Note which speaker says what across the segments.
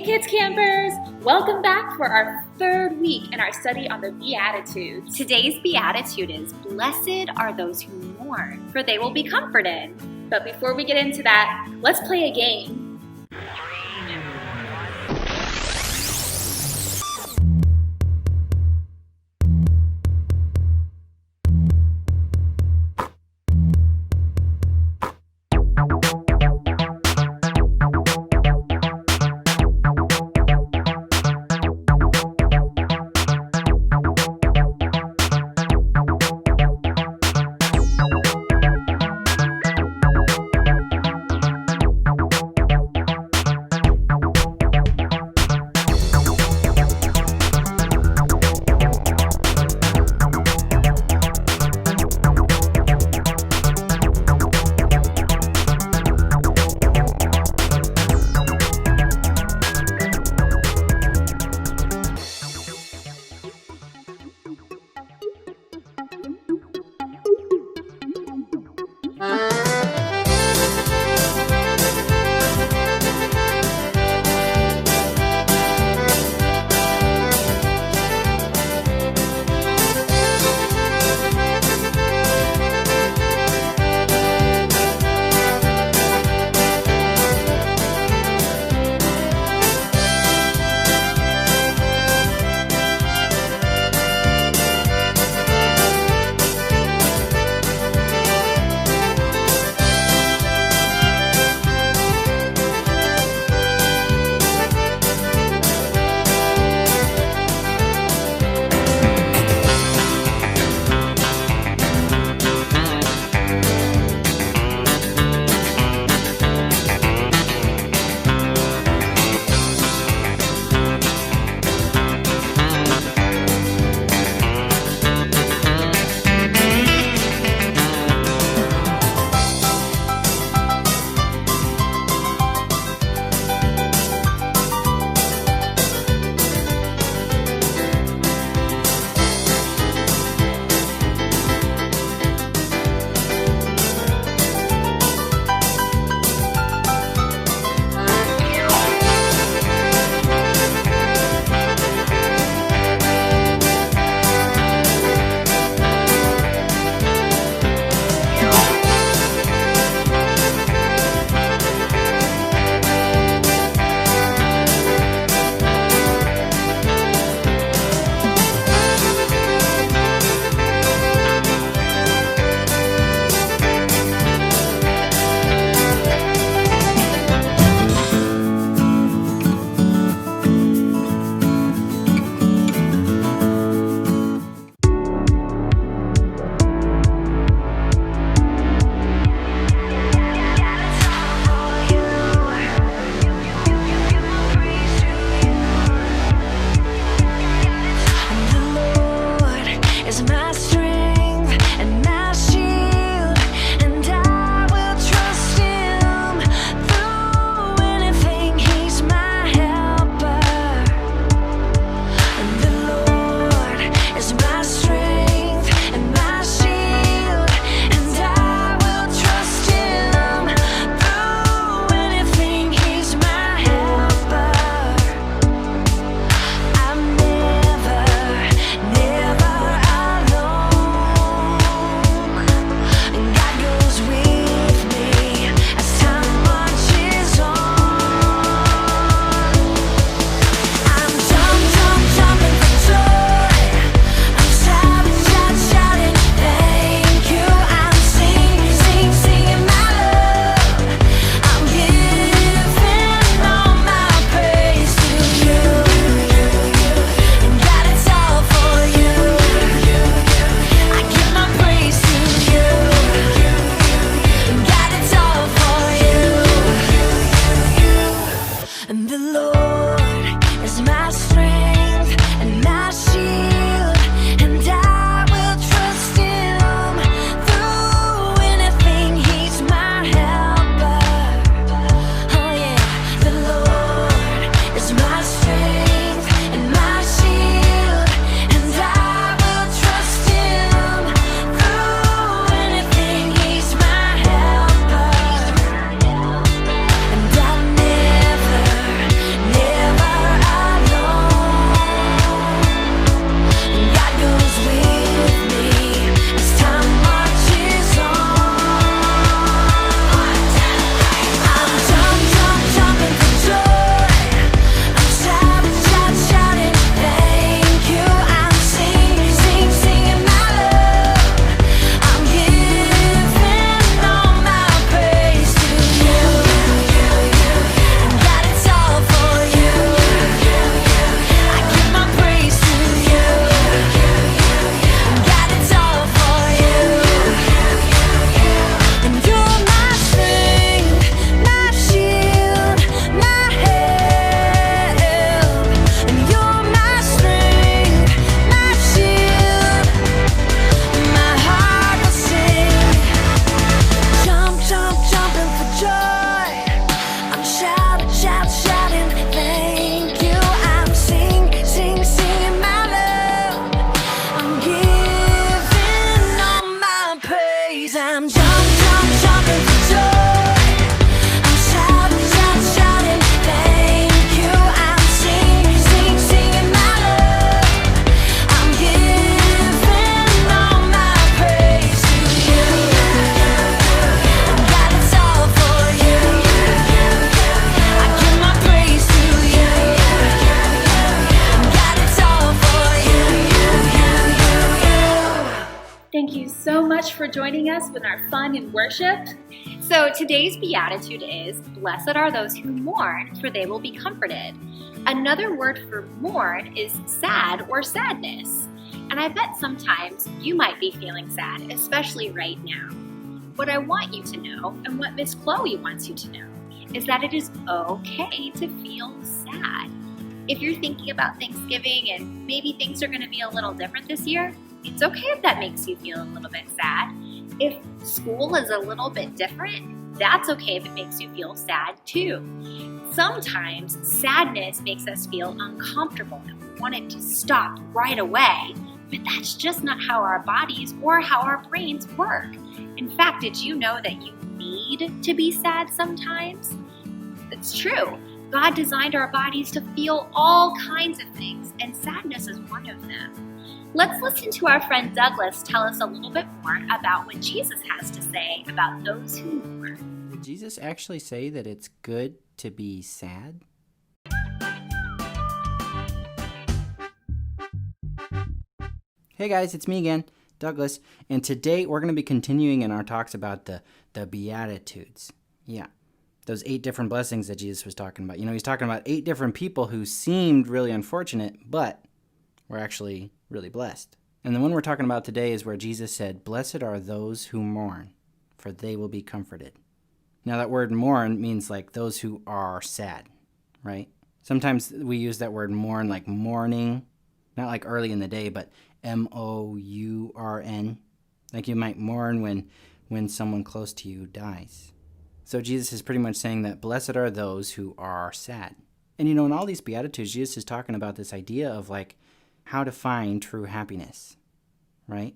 Speaker 1: Hey Kids Campers! Welcome back for our third week in our study on the Beatitudes.
Speaker 2: Today's Beatitude is, "Blessed are those who mourn, for they will be comforted."
Speaker 1: But before we get into that, let's play a game. joining us with our fun and worship.
Speaker 2: So today's beatitude is, "Blessed are those who mourn, for they will be comforted." Another word for mourn is sad or sadness. And I bet sometimes you might be feeling sad, especially right now. What I want you to know, and what Miss Chloe wants you to know, is that it is okay to feel sad. If you're thinking about Thanksgiving and maybe things are going to be a little different this year, it's okay if that makes you feel a little bit sad. If school is a little bit different, that's okay if it makes you feel sad too. Sometimes sadness makes us feel uncomfortable and we want it to stop right away, but that's just not how our bodies or how our brains work. In fact, did you know that you need to be sad sometimes? It's true. God designed our bodies to feel all kinds of things, and sadness is one of them. Let's listen to our friend Douglas tell us a little bit more about what Jesus has to say about those who mourn.
Speaker 3: Did Jesus actually say that it's good to be sad? Hey guys, it's me again, Douglas, and today we're going to be continuing in our talks about the Beatitudes. Yeah, those 8 different blessings that Jesus was talking about. You know, he's talking about 8 different people who seemed really unfortunate, but were actually really blessed. And the one we're talking about today is where Jesus said, "Blessed are those who mourn, for they will be comforted." Now that word mourn means like those who are sad, right? Sometimes we use that word mourn like mourning, not like early in the day, but M-O-U-R-N. Like you might mourn when someone close to you dies. So Jesus is pretty much saying that blessed are those who are sad. And you know, in all these Beatitudes, Jesus is talking about this idea of like how to find true happiness, right?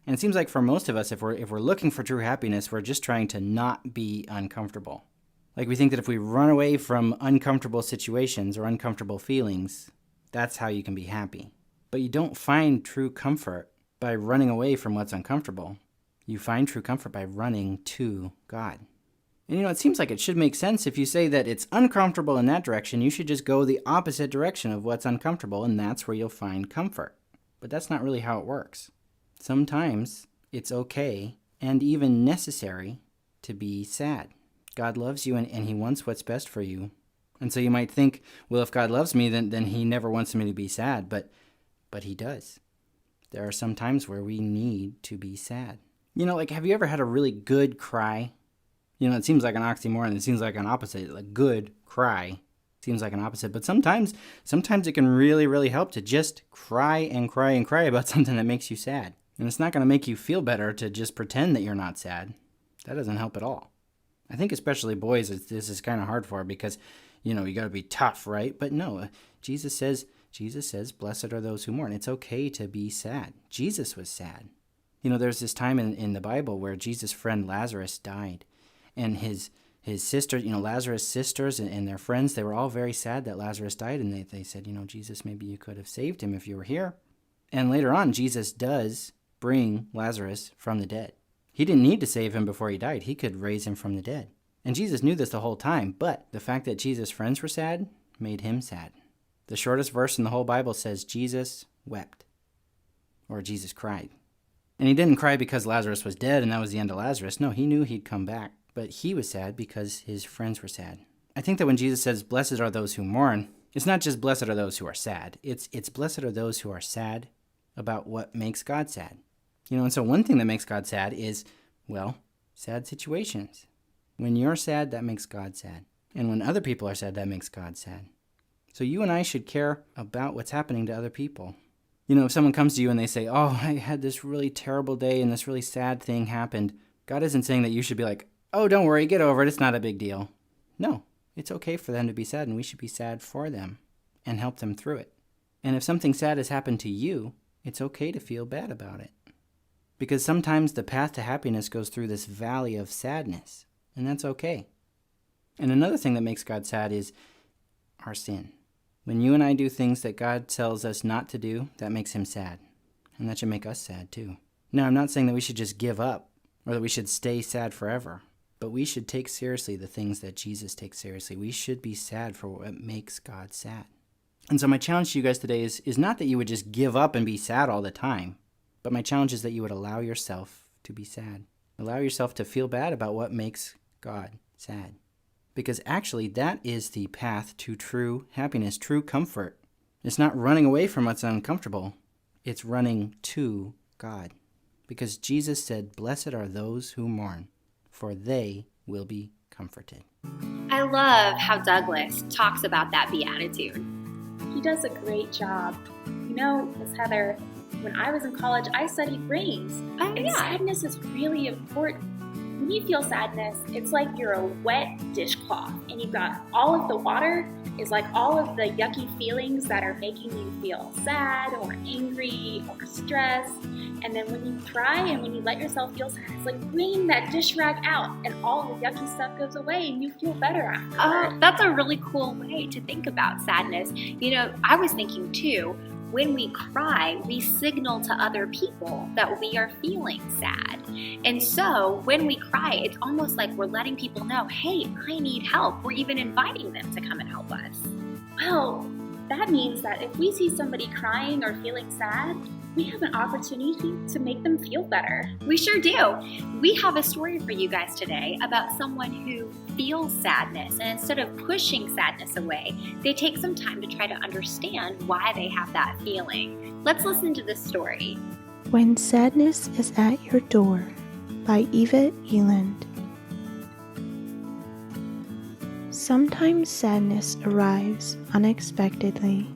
Speaker 3: And it seems like for most of us, if we're looking for true happiness, we're just trying to not be uncomfortable. Like we think that if we run away from uncomfortable situations or uncomfortable feelings, that's how you can be happy. But you don't find true comfort by running away from what's uncomfortable. You find true comfort by running to God. And you know, it seems like it should make sense if you say that it's uncomfortable in that direction, you should just go the opposite direction of what's uncomfortable, and that's where you'll find comfort. But that's not really how it works. Sometimes it's okay and even necessary to be sad. God loves you and he wants what's best for you. And so you might think, well, if God loves me, then he never wants me to be sad. But he does. There are some times where we need to be sad. You know, like, have you ever had a really good cry? You know, it seems like an oxymoron. It seems like an opposite. Like, good cry seems like an opposite. But sometimes it can really, really help to just cry and cry and cry about something that makes you sad. And it's not going to make you feel better to just pretend that you're not sad. That doesn't help at all. I think especially boys, this is kind of hard for because, you know, you got to be tough, right? But no, Jesus says, blessed are those who mourn. It's okay to be sad. Jesus was sad. You know, there's this time in the Bible where Jesus' friend Lazarus died. And his sister, you know, Lazarus' sisters and their friends, they were all very sad that Lazarus died. And they said, you know, Jesus, maybe you could have saved him if you were here. And later on, Jesus does bring Lazarus from the dead. He didn't need to save him before he died. He could raise him from the dead. And Jesus knew this the whole time. But the fact that Jesus' friends were sad made him sad. The shortest verse in the whole Bible says Jesus wept, or Jesus cried. And he didn't cry because Lazarus was dead and that was the end of Lazarus. No, he knew he'd come back, but he was sad because his friends were sad. I think that when Jesus says, blessed are those who mourn, it's not just blessed are those who are sad. It's blessed are those who are sad about what makes God sad. You know, and so one thing that makes God sad is, well, sad situations. When you're sad, that makes God sad. And when other people are sad, that makes God sad. So you and I should care about what's happening to other people. You know, if someone comes to you and they say, oh, I had this really terrible day and this really sad thing happened, God isn't saying that you should be like, oh, don't worry, get over it, it's not a big deal. No, it's okay for them to be sad and we should be sad for them and help them through it. And if something sad has happened to you, it's okay to feel bad about it. Because sometimes the path to happiness goes through this valley of sadness, and that's okay. And another thing that makes God sad is our sin. When you and I do things that God tells us not to do, that makes him sad. And that should make us sad too. Now, I'm not saying that we should just give up or that we should stay sad forever, but we should take seriously the things that Jesus takes seriously. We should be sad for what makes God sad. And so my challenge to you guys today is not that you would just give up and be sad all the time, but my challenge is that you would allow yourself to be sad. Allow yourself to feel bad about what makes God sad. Because actually, that is the path to true happiness, true comfort. It's not running away from what's uncomfortable. It's running to God. Because Jesus said, "Blessed are those who mourn, for they will be comforted."
Speaker 2: I love how Douglas talks about that beatitude.
Speaker 1: He does a great job. You know, Miss Heather, when I was in college, I studied brains. And sadness is really important. When you feel sadness, it's like you're a wet dishcloth and you've got all of the water is like all of the yucky feelings that are making you feel sad or angry or stressed. And then when you cry and when you let yourself feel sad, it's like bringing that dish rag out and all the yucky stuff goes away and you feel better afterward.
Speaker 2: Oh, that's a really cool way to think about sadness. You know, I was thinking too, when we cry, we signal to other people that we are feeling sad. And so when we cry, it's almost like we're letting people know, hey, I need help. We're even inviting them to come and help us.
Speaker 1: Well, that means that if we see somebody crying or feeling sad, we have an opportunity to make them feel better.
Speaker 2: We sure do. We have a story for you guys today about someone who feels sadness, and instead of pushing sadness away, they take some time to try to understand why they have that feeling. Let's listen to this story.
Speaker 4: When Sadness is at Your Door by Eland. Sometimes sadness arrives unexpectedly.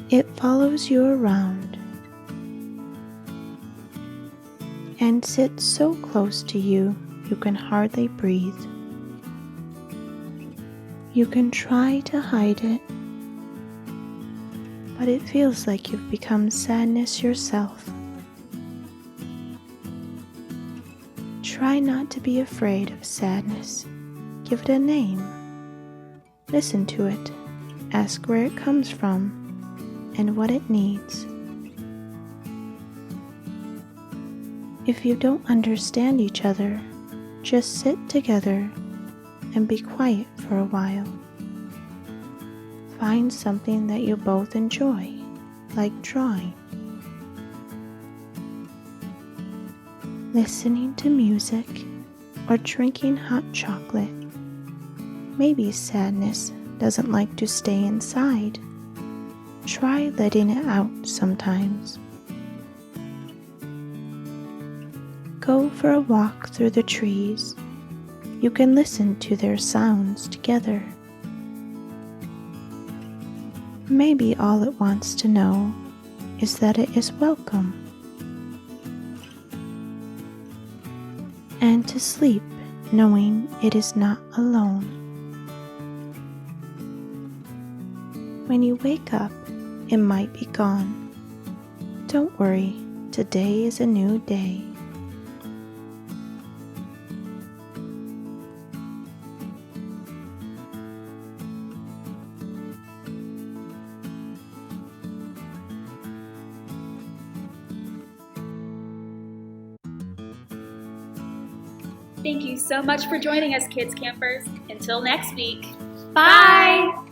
Speaker 4: It follows you around and sits so close to you you can hardly breathe. You can try to hide it, but it feels like you've become sadness yourself. Try not to be afraid of sadness. Give it a name. Listen to it. Ask where it comes from and what it needs. If you don't understand each other, just sit together and be quiet for a while. Find something that you both enjoy, like drawing, listening to music, or drinking hot chocolate. Maybe sadness doesn't like to stay inside. Try letting it out sometimes. Go for a walk through the trees. You can listen to their sounds together. Maybe all it wants to know is that it is welcome. And to sleep knowing it is not alone. When you wake up, it might be gone. Don't worry, today is a new day.
Speaker 1: Thank you so much for joining us, Kids Campers. Until next week.
Speaker 2: Bye!